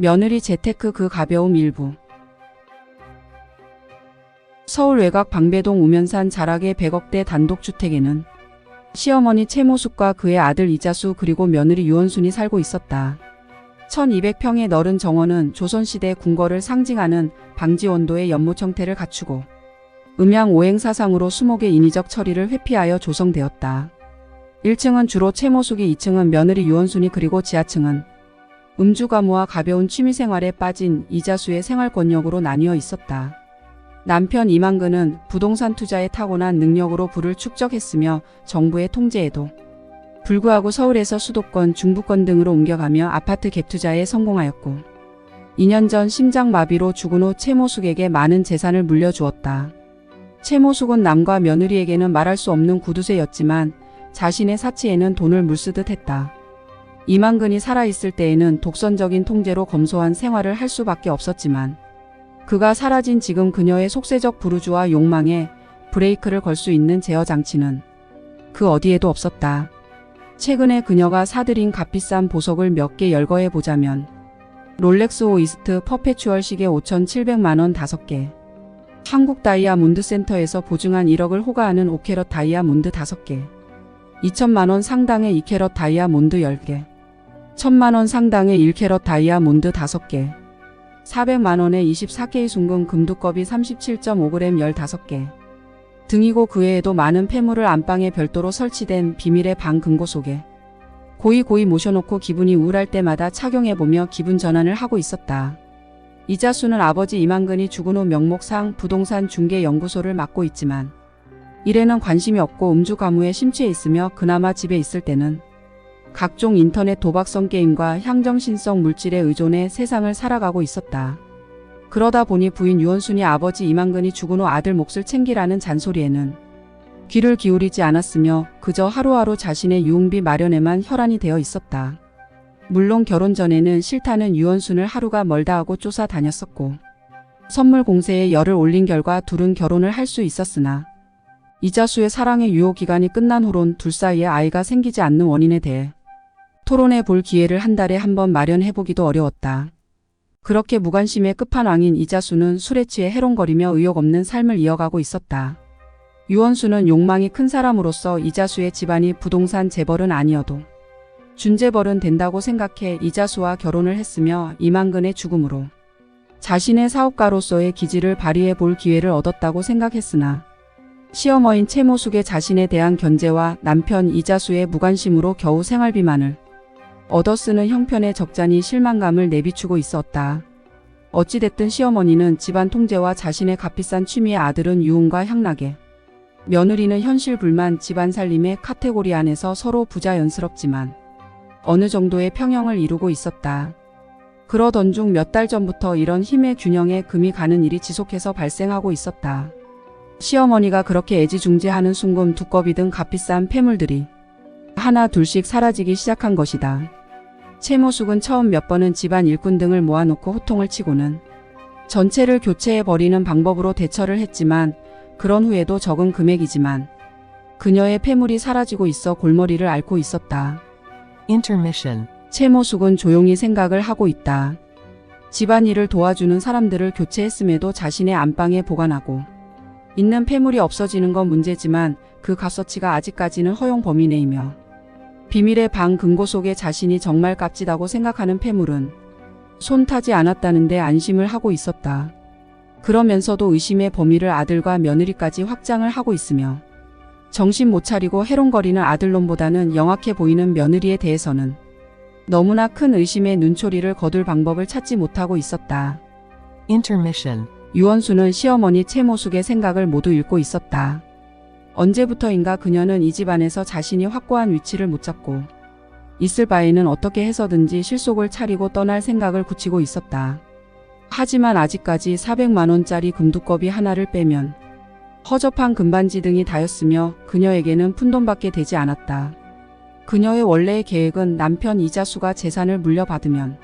며느리 재테크 그 가벼움 일부. 서울 외곽 방배동 우면산 자락의 100억대 단독주택에는 시어머니 최모숙과 그의 아들 이자수 그리고 며느리 유원순이 살고 있었다. 1200평의 넓은 정원은 조선시대 궁궐을 상징하는 방지원도의 연못 형태를 갖추고 음양 오행사상으로 수목의 인위적 처리를 회피하여 조성되었다. 1층은 주로 최모숙이, 2층은 며느리 유원순이, 그리고 지하층은 음주가무와 가벼운 취미생활에 빠진 이자수의 생활권역으로 나뉘어 있었다. 남편 이만근은 부동산 투자에 타고난 능력으로 부를 축적했으며 정부의 통제에도 불구하고 서울에서 수도권, 중부권 등으로 옮겨가며 아파트 갭 투자에 성공하였고 2년 전 심장마비로 죽은 후 최모숙에게 많은 재산을 물려주었다. 최모숙은 남과 며느리에게는 말할 수 없는 구두쇠였지만 자신의 사치에는 돈을 물쓰듯 했다. 이만근이 살아있을 때에는 독선적인 통제로 검소한 생활을 할 수밖에 없었지만 그가 사라진 지금 그녀의 속세적 부르주아 욕망에 브레이크를 걸 수 있는 제어 장치는 그 어디에도 없었다. 최근에 그녀가 사들인 값비싼 보석을 몇 개 열거해 보자면 롤렉스 오이스트 퍼페추얼 시계 5,700만원 5개, 한국 다이아몬드 센터에서 보증한 1억을 호가하는 5캐럿 다이아몬드 5개, 2천만원 상당의 2캐럿 다이아몬드 10개, 1,000만원 상당의 1캐럿 다이아몬드 5개, 400만원의 24K 순금 금두꺼비 37.5g 15개 등이고 그 외에도 많은 폐물을 안방에 별도로 설치된 비밀의 방 금고 속에 고이 모셔놓고 기분이 우울할 때마다 착용해보며 기분 전환을 하고 있었다. 이자수는 아버지 이만근이 죽은 후 명목상 부동산 중개연구소를 맡고 있지만 일에는 관심이 없고 음주 가무에 심취해 있으며 그나마 집에 있을 때는 각종 인터넷 도박성 게임과 향정신성 물질에 의존해 세상을 살아가고 있었다. 그러다 보니 부인 유원순이 아버지 이만근이 죽은 후 아들 몫을 챙기라는 잔소리에는 귀를 기울이지 않았으며 그저 하루하루 자신의 유흥비 마련에만 혈안이 되어 있었다. 물론 결혼 전에는 싫다는 유원순을 하루가 멀다 하고 쫓아다녔었고 선물 공세에 열을 올린 결과 둘은 결혼을 할 수 있었으나 이자수의 사랑의 유효기간이 끝난 후론 둘 사이에 아이가 생기지 않는 원인에 대해 토론해 볼 기회를 한 달에 한 번 마련해보기도 어려웠다. 그렇게 무관심의 끝판왕인 이자수는 술에 취해 해롱거리며 의욕 없는 삶을 이어가고 있었다. 유원수는 욕망이 큰 사람으로서 이자수의 집안이 부동산 재벌은 아니어도 준재벌은 된다고 생각해 이자수와 결혼을 했으며 이만근의 죽음으로 자신의 사업가로서의 기질을 발휘해 볼 기회를 얻었다고 생각했으나 시어머인 최모숙의 자신에 대한 견제와 남편 이자수의 무관심으로 겨우 생활비만을 얻어쓰는 형편의 적잖이 실망감을 내비추고 있었다. 어찌됐든 시어머니는 집안 통제와 자신의 값비싼 취미의 아들은 유흥과 향락에, 며느리는 현실 불만 집안 살림의 카테고리 안에서 서로 부자연스럽지만 어느 정도의 평형을 이루고 있었다. 그러던 중 몇 달 전부터 이런 힘의 균형에 금이 가는 일이 지속해서 발생하고 있었다. 시어머니가 그렇게 애지중지하는 순금, 두꺼비 등 값비싼 폐물들이 하나 둘씩 사라지기 시작한 것이다. 최모숙은 처음 몇 번은 집안 일꾼 등을 모아놓고 호통을 치고는 전체를 교체해버리는 방법으로 대처를 했지만 그런 후에도 적은 금액이지만 그녀의 폐물이 사라지고 있어 골머리를 앓고 있었다. Intermission. 최모숙은 조용히 생각을 하고 있다. 집안일을 도와주는 사람들을 교체했음에도 자신의 안방에 보관하고 있는 폐물이 없어지는 건 문제지만 그 값어치가 아직까지는 허용 범위 내이며 비밀의 방 금고 속에 자신이 정말 값지다고 생각하는 폐물은 손 타지 않았다는데 안심을 하고 있었다. 그러면서도 의심의 범위를 아들과 며느리까지 확장을 하고 있으며 정신 못 차리고 해롱거리는 아들놈보다는 영악해 보이는 며느리에 대해서는 너무나 큰 의심의 눈초리를 거둘 방법을 찾지 못하고 있었다. Intermission. 유원수는 시어머니 최모숙의 생각을 모두 읽고 있었다. 언제부터인가 그녀는 이 집안에서 자신이 확고한 위치를 못 잡고 있을 바에는 어떻게 해서든지 실속을 차리고 떠날 생각을 굳히고 있었다. 하지만 아직까지 400만원짜리 금두꺼비 하나를 빼면 허접한 금반지 등이 다였으며 그녀에게는 푼돈밖에 되지 않았다. 그녀의 원래의 계획은 남편 이자수가 재산을 물려받으면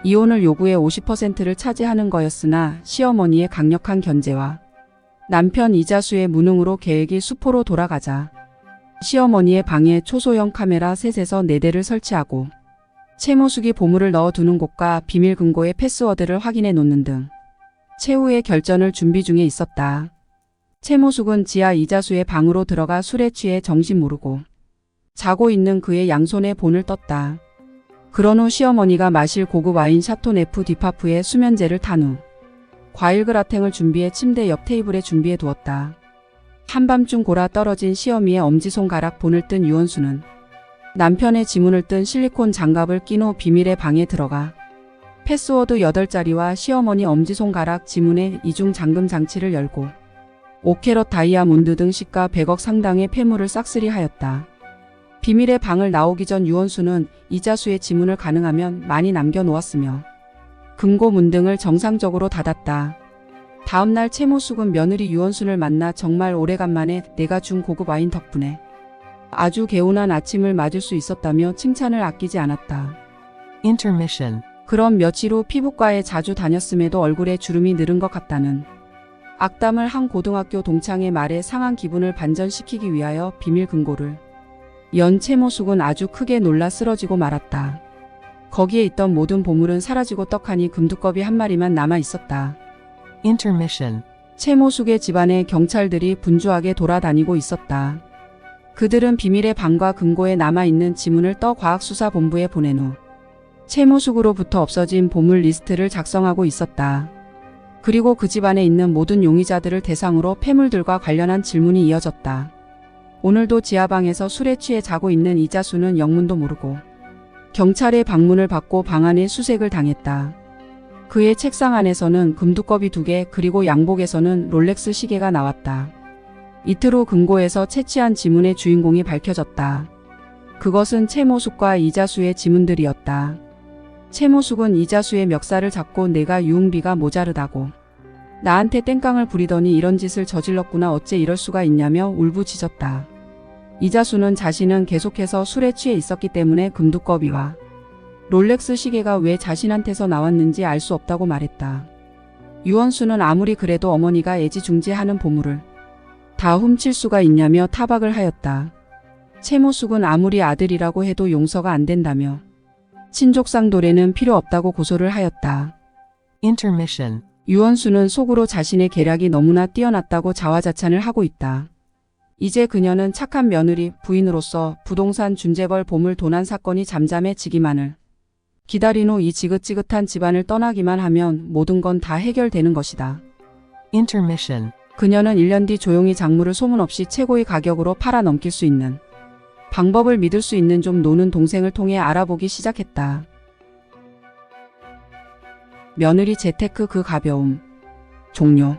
이혼을 요구해 50%를 차지하는 거였으나 시어머니의 강력한 견제와 남편 이자수의 무능으로 계획이 수포로 돌아가자 시어머니의 방에 초소형 카메라 셋에서 4대를 설치하고 채모숙이 보물을 넣어두는 곳과 비밀 금고의 패스워드를 확인해 놓는 등 최후의 결전을 준비 중에 있었다. 채모숙은 지하 이자수의 방으로 들어가 술에 취해 정신 모르고 자고 있는 그의 양손에 본을 떴다. 그런 후 시어머니가 마실 고급 와인 샤토네프 디파프에 수면제를 탄 후 과일 그라탱을 준비해 침대 옆 테이블에 준비해 두었다. 한밤중 골아 떨어진 시어미의 엄지손가락 본을 뜬 유원수는 남편의 지문을 뜬 실리콘 장갑을 낀 후 비밀의 방에 들어가 패스워드 8자리와 시어머니 엄지손가락 지문의 이중 잠금 장치를 열고 5캐럿 다이아몬드 등 시가 100억 상당의 폐물을 싹쓸이하였다. 비밀의 방을 나오기 전 유원수는 이자수의 지문을 가능하면 많이 남겨놓았으며 금고 문 등을 정상적으로 닫았다. 다음날 채모숙은 며느리 유원순을 만나 정말 오래간만에 내가 준 고급 와인 덕분에 아주 개운한 아침을 맞을 수 있었다며 칭찬을 아끼지 않았다. Intermission. 그럼 며칠 후 피부과에 자주 다녔음에도 얼굴에 주름이 늘은 것 같다는 악담을 한 고등학교 동창의 말에 상한 기분을 반전시키기 위하여 비밀 금고를 연 채모숙은 아주 크게 놀라 쓰러지고 말았다. 거기에 있던 모든 보물은 사라지고 떡하니 금두꺼비 한 마리만 남아 있었다. Intermission. 채모숙의 집안에 경찰들이 분주하게 돌아다니고 있었다. 그들은 비밀의 방과 금고에 남아있는 지문을 떠 과학수사본부에 보낸 후 채모숙으로부터 없어진 보물 리스트를 작성하고 있었다. 그리고 그 집안에 있는 모든 용의자들을 대상으로 폐물들과 관련한 질문이 이어졌다. 오늘도 지하방에서 술에 취해 자고 있는 이자수는 영문도 모르고 경찰의 방문을 받고 방 안에 수색을 당했다. 그의 책상 안에서는 금두꺼비 2개 그리고 양복에서는 롤렉스 시계가 나왔다. 이틀 후 금고에서 채취한 지문의 주인공이 밝혀졌다. 그것은 채모숙과 이자수의 지문들이었다. 채모숙은 이자수의 멱살을 잡고 내가 유흥비가 모자르다고 나한테 땡깡을 부리더니 이런 짓을 저질렀구나 어째 이럴 수가 있냐며 울부짖었다. 이자수는 자신은 계속해서 술에 취해 있었기 때문에 금두꺼비와 롤렉스 시계가 왜 자신한테서 나왔는지 알 수 없다고 말했다. 유원수는 아무리 그래도 어머니가 애지중지하는 보물을 다 훔칠 수가 있냐며 타박을 하였다. 채모숙은 아무리 아들이라고 해도 용서가 안 된다며 친족상 도래는 필요 없다고 고소를 하였다. Intermission. 유원수는 속으로 자신의 계략이 너무나 뛰어났다고 자화자찬을 하고 있다. 이제 그녀는 착한 며느리 부인으로서 부동산 준재벌 보물 도난 사건이 잠잠해지기만을 기다린 후 이 지긋지긋한 집안을 떠나기만 하면 모든 건 다 해결되는 것이다. Intermission. 그녀는 1년 뒤 조용히 작물을 소문 없이 최고의 가격으로 팔아 넘길 수 있는 방법을 믿을 수 있는 좀 노는 동생을 통해 알아보기 시작했다. 며느리 재테크 그 가벼움. 종료.